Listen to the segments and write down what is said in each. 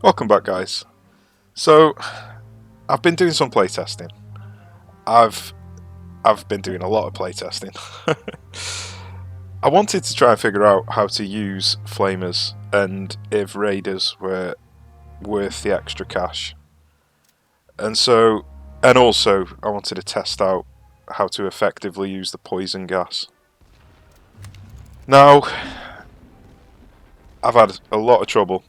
Welcome back, guys. So, I've been doing some playtesting. I've been doing a lot of playtesting. I wanted to try and figure out how to use flamers and if raiders were worth the extra cash. And also, I wanted to test out how to effectively use the poison gas. Now, I've had a lot of trouble.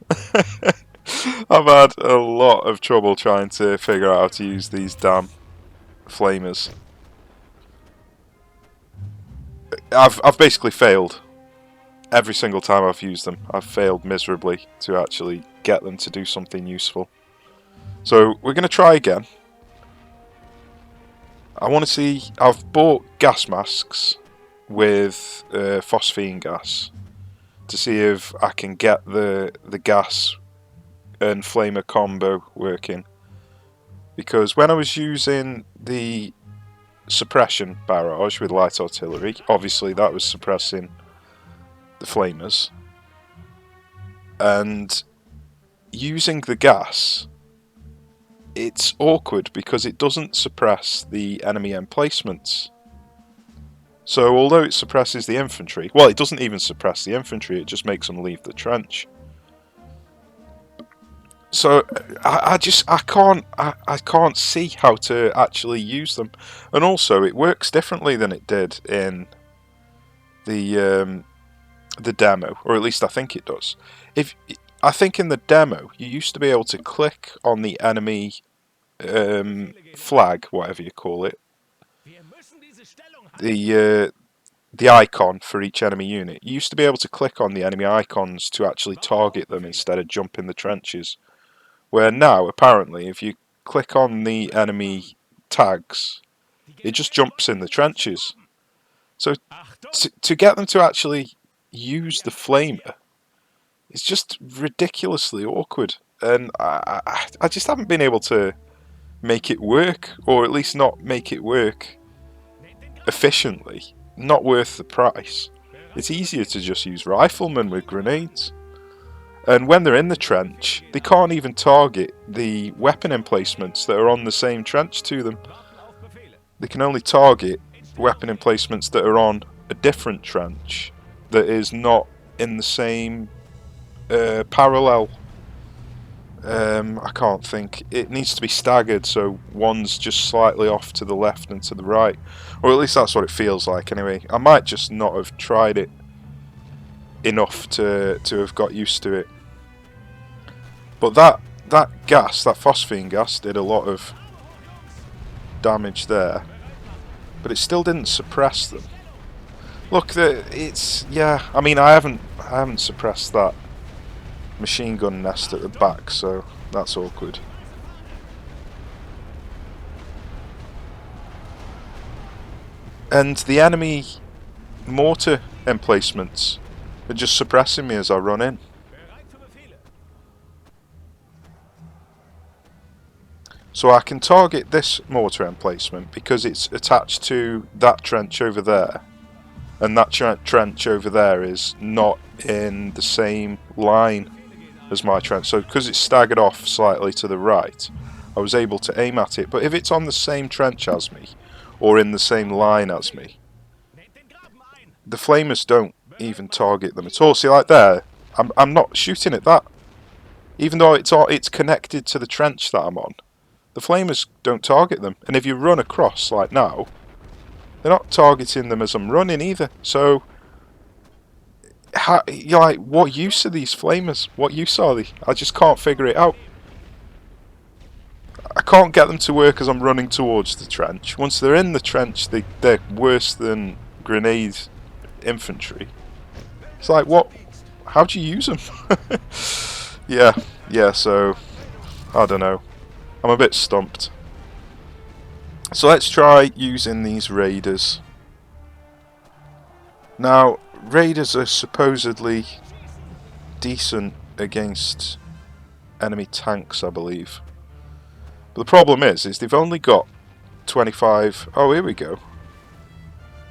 I've had a lot of trouble trying to figure out how to use these damn flamers. I've basically failed every single time I've used them. I've failed miserably to actually get them to do something useful. So we're going to try again. I want to see. I've bought gas masks with phosphine gas to see if I can get the gas and flamer combo working. Because when I was using the suppression barrage with light artillery, obviously that was suppressing the flamers, and using the gas, it's awkward because it doesn't suppress the enemy emplacements. So although it suppresses the infantry, well, it doesn't even suppress the infantry, it just makes them leave the trench. So I can't see how to actually use them, and also it works differently than it did in the demo, or at least I think it does. I think in the demo you used to be able to click on the enemy flag, whatever you call it, the icon for each enemy unit. You used to be able to click on the enemy icons to actually target them instead of jump in the trenches. Where now, apparently, if you click on the enemy tags, it just jumps in the trenches. So to get them to actually use the flamer, it's just ridiculously awkward. And I just haven't been able to make it work, or at least not make it work efficiently. Not worth the price. It's easier to just use riflemen with grenades. And when they're in the trench, they can't even target the weapon emplacements that are on the same trench to them. They can only target weapon emplacements that are on a different trench that is not in the same parallel. I can't think. It needs to be staggered, so one's just slightly off to the left and to the right. Or at least that's what it feels like anyway. I might just not have tried it enough to have got used to it. But that gas, that phosphine gas, did a lot of damage there. But it still didn't suppress them. Look, it's yeah. I mean, I haven't suppressed that machine gun nest at the back, so that's awkward. And the enemy mortar emplacements are just suppressing me as I run in. So I can target this mortar emplacement because it's attached to that trench over there. And that trench over there is not in the same line as my trench. So because it's staggered off slightly to the right, I was able to aim at it. But if it's on the same trench as me, or in the same line as me, the flamers don't even target them at all. See, like there, I'm not shooting at that. Even though it's connected to the trench that I'm on, the flamers don't target them. And if you run across, like now, they're not targeting them as I'm running either. So, you're like, what use are these flamers? What use are they? I just can't figure it out. I can't get them to work as I'm running towards the trench. Once they're in the trench, they're worse than grenade infantry. It's like, what? How do you use them? Yeah, so, I don't know. I'm a bit stumped. So let's try using these raiders. Now, raiders are supposedly decent against enemy tanks, I believe. But the problem is they've only got 25... Oh, here we go.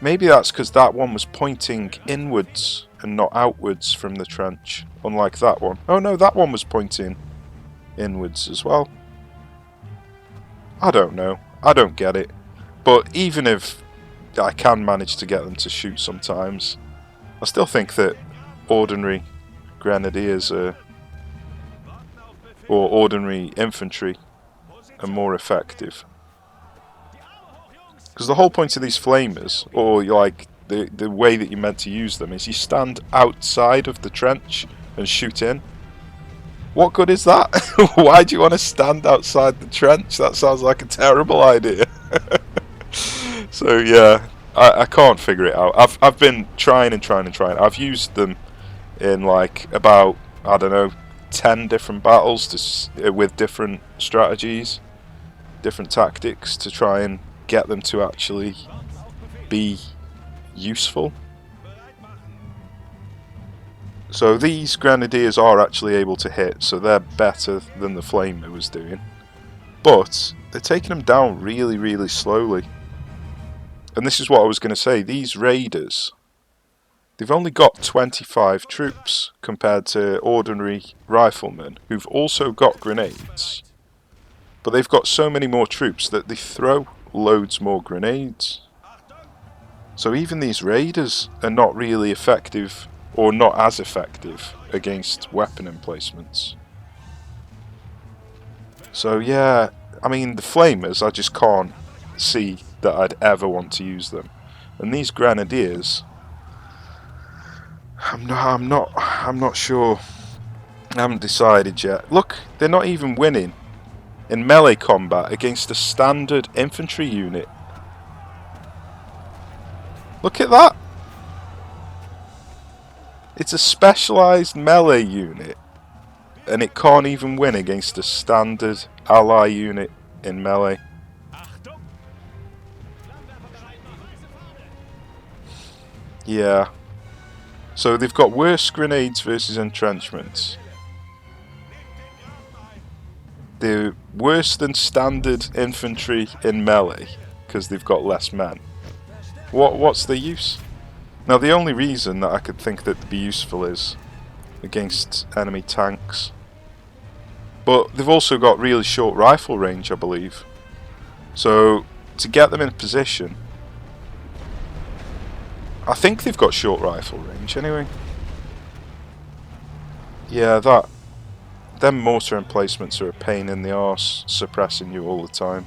Maybe that's because that one was pointing inwards and not outwards from the trench, unlike that one. Oh no, that one was pointing inwards as well. I don't know. I don't get it. But even if I can manage to get them to shoot sometimes, I still think that ordinary grenadiers or ordinary infantry are more effective. Because the whole point of these flamers, or like the way that you're meant to use them, is you stand outside of the trench and shoot in. What good is that? Why do you want to stand outside the trench? That sounds like a terrible idea. So yeah, I can't figure it out. I've been trying and trying and trying. I've used them in like about, I don't know, 10 different battles with different strategies, different tactics to try and get them to actually be useful. So these grenadiers are actually able to hit, so they're better than the flamer was doing. But they're taking them down really, really slowly. And this is what I was going to say, these raiders, they've only got 25 troops compared to ordinary riflemen who've also got grenades. But they've got so many more troops that they throw loads more grenades. So even these raiders are not really effective, or not as effective, against weapon emplacements. So yeah, I mean the flamers, I just can't see that I'd ever want to use them. And these grenadiers, I'm not sure. I haven't decided yet. Look, they're not even winning in melee combat against a standard infantry unit. Look at that! It's a specialised melee unit, and it can't even win against a standard ally unit in melee. Yeah. So they've got worse grenades versus entrenchments. They're worse than standard infantry in melee because they've got less men. What's the use? Now the only reason that I could think that they'd be useful is against enemy tanks. But they've also got really short rifle range, I believe. So to get them in position, I think they've got short rifle range anyway. Yeah, them mortar emplacements are a pain in the arse, suppressing you all the time.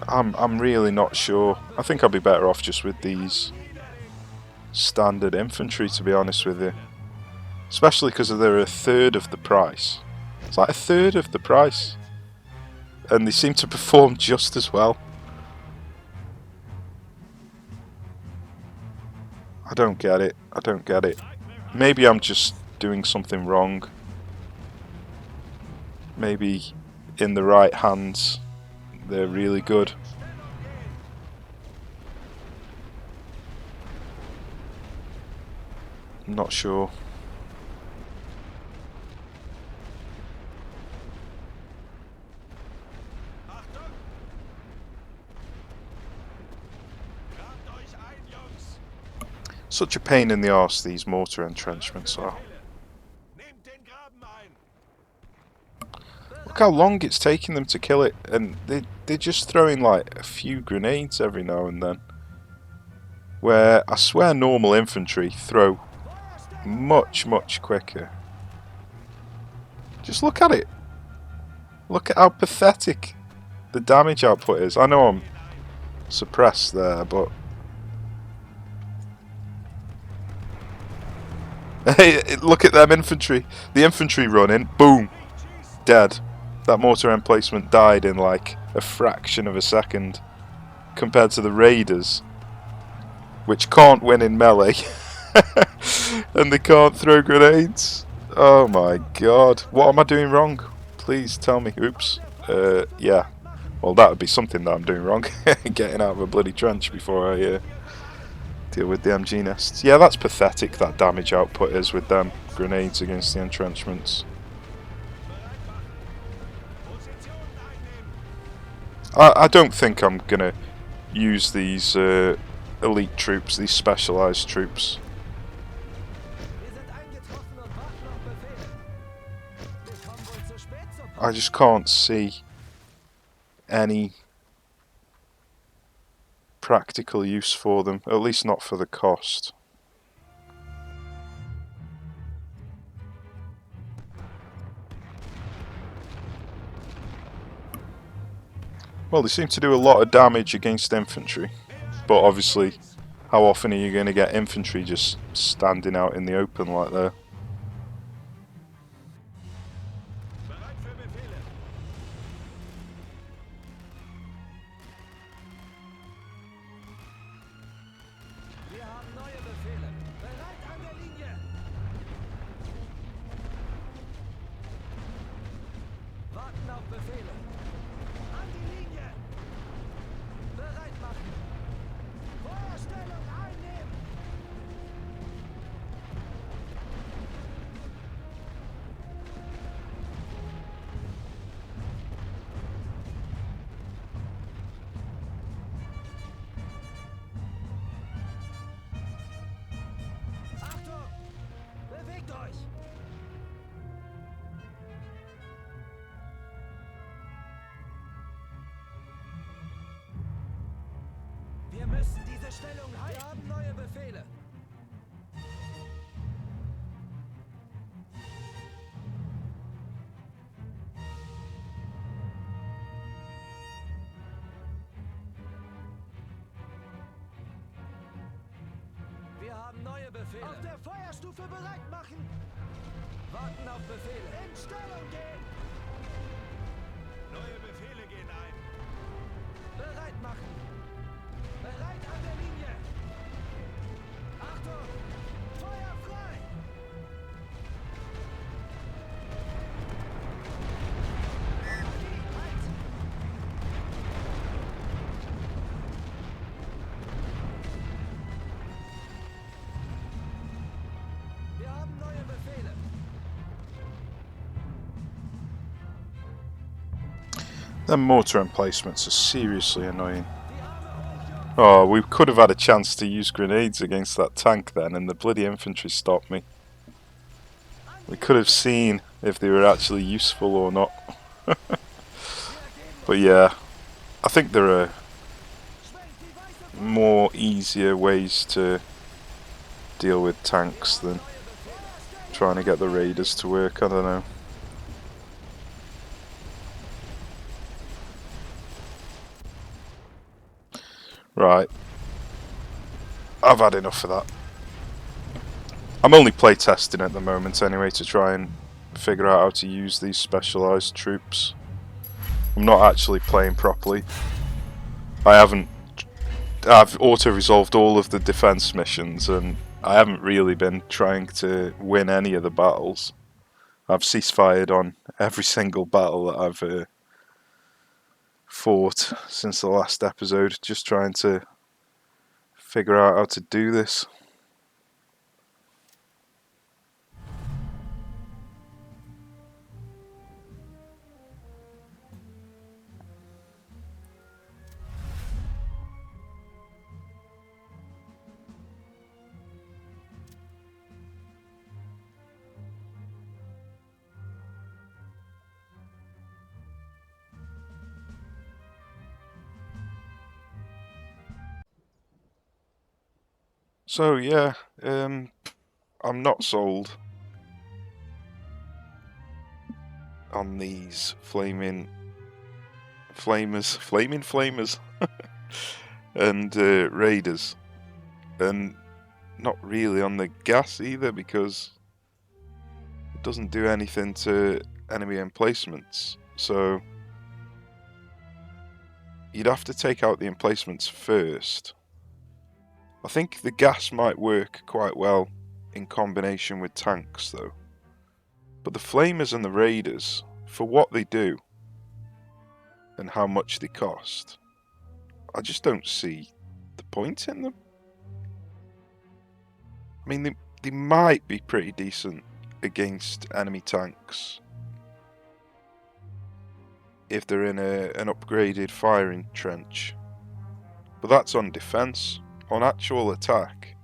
I'm really not sure. I think I'll be better off just with these standard infantry, to be honest with you. Especially because they're a third of the price. It's like a third of the price. And they seem to perform just as well. I don't get it. I don't get it. Maybe I'm just doing something wrong. Maybe in the right hands they're really good. I'm not sure. Such a pain in the arse these mortar entrenchments are. Look how long it's taking them to kill it, and they're just throwing like a few grenades every now and then. Where I swear normal infantry throw much, much quicker. Just look at it. Look at how pathetic the damage output is. I know I'm suppressed there, but hey, look at them infantry. The infantry running, boom, dead. That mortar emplacement died in like a fraction of a second compared to the raiders, which can't win in melee and they can't throw grenades. Oh my god, what am I doing wrong? Please tell me. Oops. Yeah, well that would be something that I'm doing wrong. Getting out of a bloody trench before I deal with the MG nests. Yeah, that's pathetic, that damage output is with them grenades against the entrenchments. I don't think I'm gonna use these elite troops, these specialised troops. I just can't see any practical use for them, at least not for the cost. Well, they seem to do a lot of damage against infantry, but obviously, how often are you going to get infantry just standing out in the open like that? Wir müssen diese Stellung halten. Wir haben neue Befehle. Wir haben neue Befehle. Auf der Feuerstufe bereit machen. Warten auf Befehle. In Stellung gehen. Neue Befehle gehen ein. Bereit machen. Bereit an der Linie. Achtung! Feuer frei! Halt! Wir haben neue Befehle. Them mortar emplacements are seriously annoying. Oh, we could have had a chance to use grenades against that tank then, and the bloody infantry stopped me. We could have seen if they were actually useful or not. But yeah, I think there are more easier ways to deal with tanks than trying to get the raiders to work. I don't know. Right, I've had enough of that. I'm only playtesting at the moment anyway to try and figure out how to use these specialised troops. I'm not actually playing properly. I've auto-resolved all of the defence missions and I haven't really been trying to win any of the battles. I've ceasefired on every single battle that I've fought since the last episode, just trying to figure out how to do this. So yeah, I'm not sold on these flaming flamers, and raiders, and not really on the gas either because it doesn't do anything to enemy emplacements. So you'd have to take out the emplacements first. I think the gas might work quite well in combination with tanks though. But the flamers and the raiders, for what they do and how much they cost, I just don't see the point in them. I mean, they might be pretty decent against enemy tanks if they're in an upgraded firing trench. But that's on defense. On actual attack,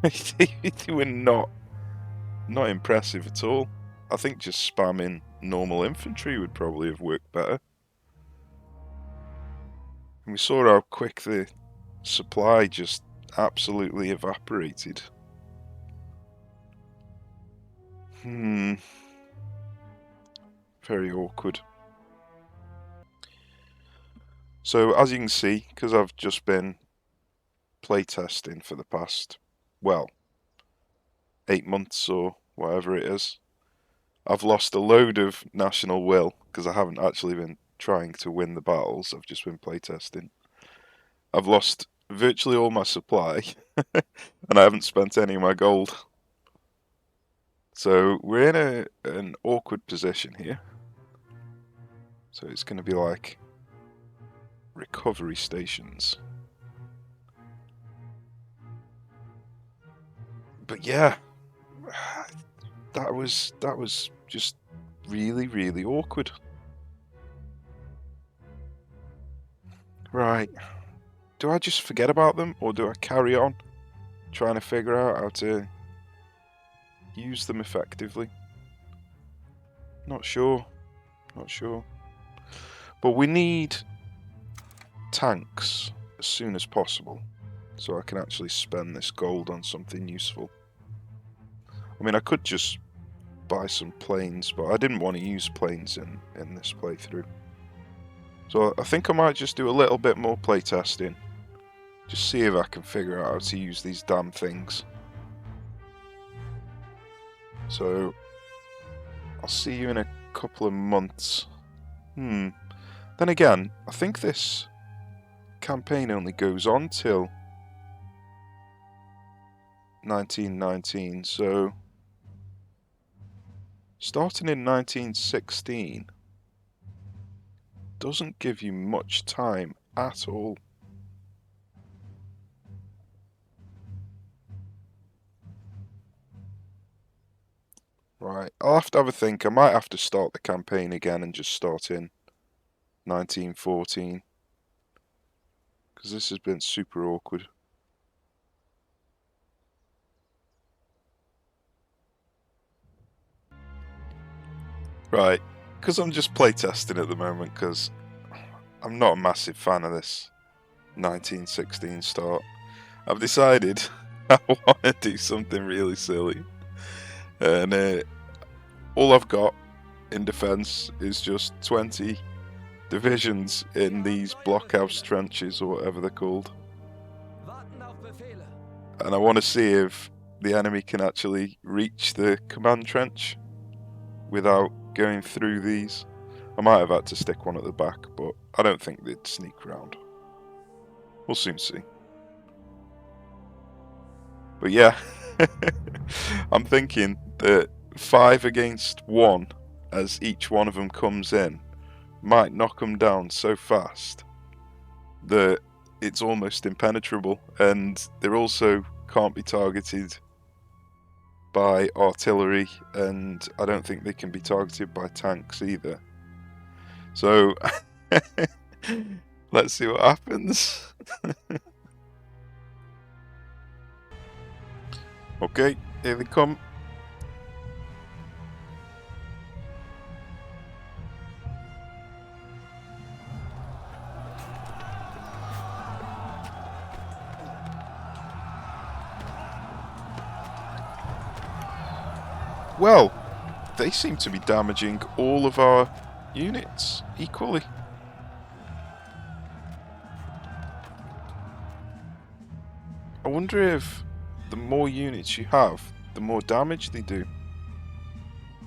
they were not impressive at all. I think just spamming normal infantry would probably have worked better. And we saw how quick the supply just absolutely evaporated. Very awkward. So as you can see, because I've just been playtesting for the past, well, 8 months or whatever it is, I've lost a load of national will because I haven't actually been trying to win the battles, I've just been playtesting. I've lost virtually all my supply and I haven't spent any of my gold. So we're in an awkward position here. So it's going to be like recovery stations. But yeah, that was just really, really awkward. Right. Do I just forget about them, or do I carry on trying to figure out how to use them effectively? Not sure. Not sure. But we need tanks as soon as possible, so I can actually spend this gold on something useful. I mean, I could just buy some planes, but I didn't want to use planes in this playthrough. So I think I might just do a little bit more playtesting. Just see if I can figure out how to use these damn things. So I'll see you in a couple of months. Then again, I think this campaign only goes on till 1919, so starting in 1916 doesn't give you much time at all. Right, I'll have to have a think. I might have to start the campaign again and just start in 1914, because this has been super awkward. Right, because I'm just playtesting at the moment, because I'm not a massive fan of this 1916 start. I've decided I want to do something really silly, and all I've got in defence is just 20 divisions in these blockhouse trenches, or whatever they're called. And I want to see if the enemy can actually reach the command trench without going through these. I might have had to stick one at the back, but I don't think they'd sneak around. We'll soon see. But yeah, I'm thinking that 5 against 1, as each one of them comes in, might knock them down so fast that it's almost impenetrable, and they also can't be targeted by artillery, and I don't think they can be targeted by tanks either. So let's see what happens. Okay, here they come. Well, they seem to be damaging all of our units equally. I wonder if the more units you have, the more damage they do.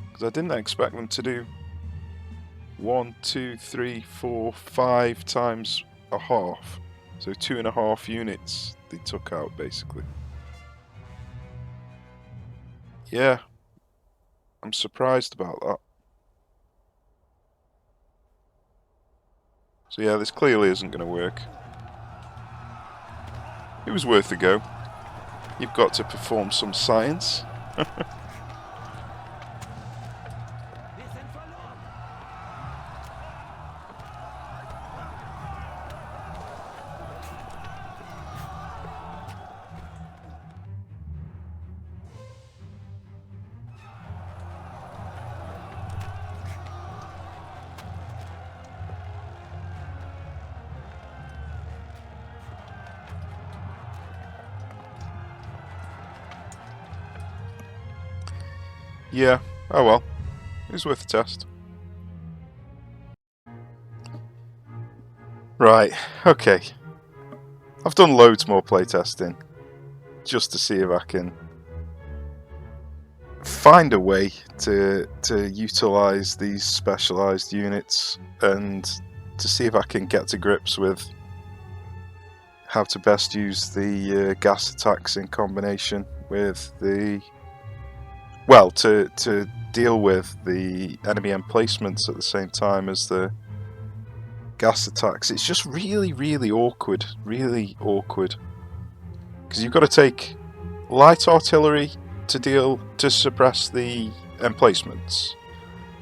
Because I didn't expect them to do 1, 2, 3, 4, 5 times a half. So 2.5 units they took out, basically. Yeah, I'm surprised about that. So yeah, this clearly isn't going to work. It was worth a go. You've got to perform some science. Yeah, oh well. It was worth a test. Right, okay. I've done loads more playtesting just to see if I can find a way to utilise these specialised units and to see if I can get to grips with how to best use the gas attacks in combination with the... well, to deal with the enemy emplacements at the same time as the gas attacks. It's just really awkward, because you've got to take light artillery to suppress the emplacements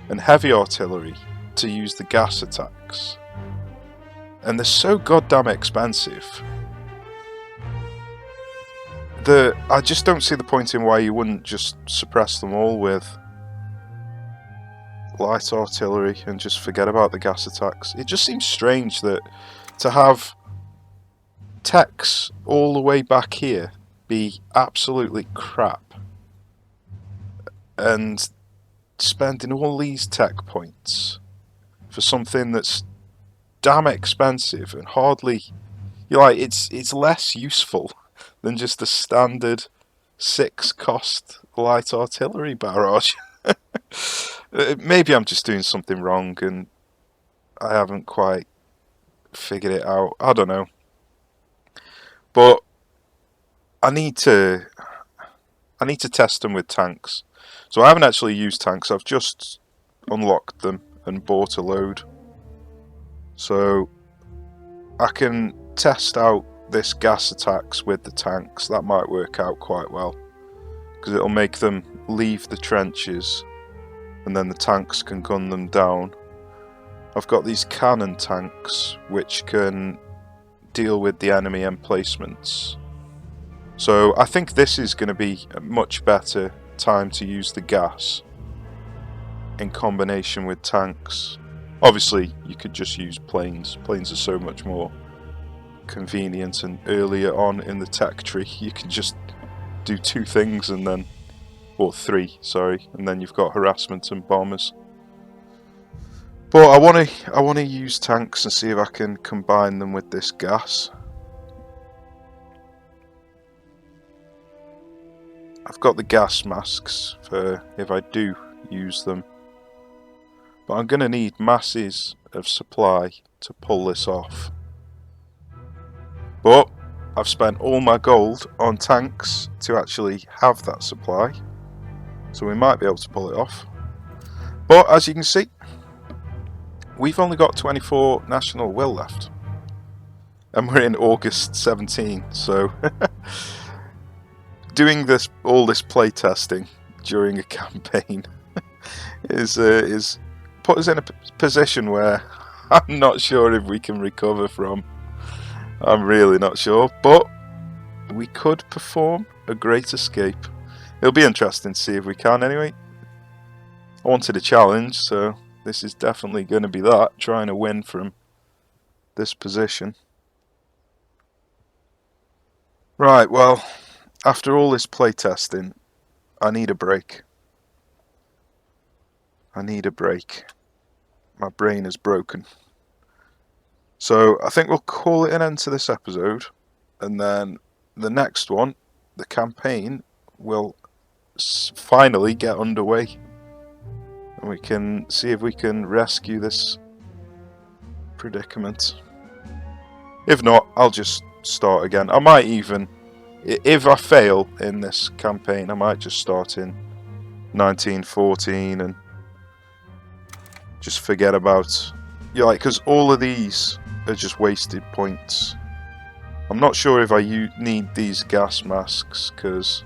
and heavy artillery to use the gas attacks, and they're so goddamn expensive that I just don't see the point in why you wouldn't just suppress them all with light artillery and just forget about the gas attacks. It just seems strange that to have techs all the way back here be absolutely crap and spending all these tech points for something that's damn expensive and hardly... you're like, it's less useful than just the standard 6 cost light artillery barrage. Maybe I'm just doing something wrong and I haven't quite figured it out. I don't know. But I need to test them with tanks. So I haven't actually used tanks. I've just unlocked them and bought a load. So I can test out this gas attacks with the tanks. That might work out quite well, because it'll make them leave the trenches and then the tanks can gun them down. I've got these cannon tanks which can deal with the enemy emplacements. So I think this is going to be a much better time to use the gas in combination with tanks. Obviously you could just use planes. Planes are so much more convenient, and earlier on in the tech tree you can just do 2 things and then... or 3, sorry, and then you've got harassment and bombers. But I want to use tanks and see if I can combine them with this gas. I've got the gas masks for if I do use them, but I'm going to need masses of supply to pull this off. But I've spent all my gold on tanks to actually have that supply, so we might be able to pull it off. But as you can see, we've only got 24 national will left, and we're in August 17, so doing all this playtesting during a campaign is put us in a position where I'm not sure if we can recover from. I'm really not sure, but we could perform a great escape. It'll be interesting to see if we can anyway. I wanted a challenge, so this is definitely going to be that, trying to win from this position. Right, well, after all this playtesting, I need a break. I need a break. My brain is broken. So I think we'll call it an end to this episode, and then the next one, the campaign, will finally get underway, and we can see if we can rescue this predicament. If not, I'll just start again. I might even, if I fail in this campaign, I might just start in 1914 and just forget about... because all of these are just wasted points. I'm not sure if I need these gas masks, because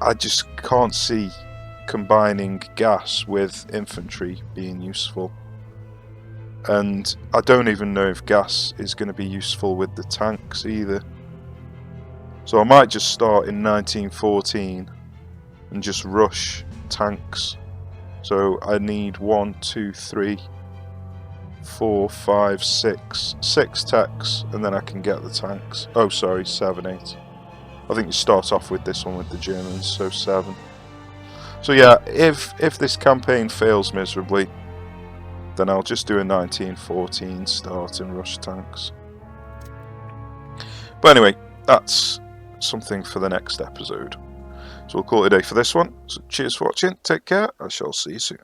I just can't see combining gas with infantry being useful. And I don't even know if gas is going to be useful with the tanks either. So I might just start in 1914 and just rush tanks. So I need 1, 2, 3, 4, 5, 6 techs, and then I can get the tanks. Oh, sorry, 7, 8. I think you start off with this one with the Germans, so 7. So yeah, if this campaign fails miserably, then I'll just do a 1914 start and rush tanks. But anyway, that's something for the next episode. So we'll call it a day for this one. So cheers for watching, take care, I shall see you soon.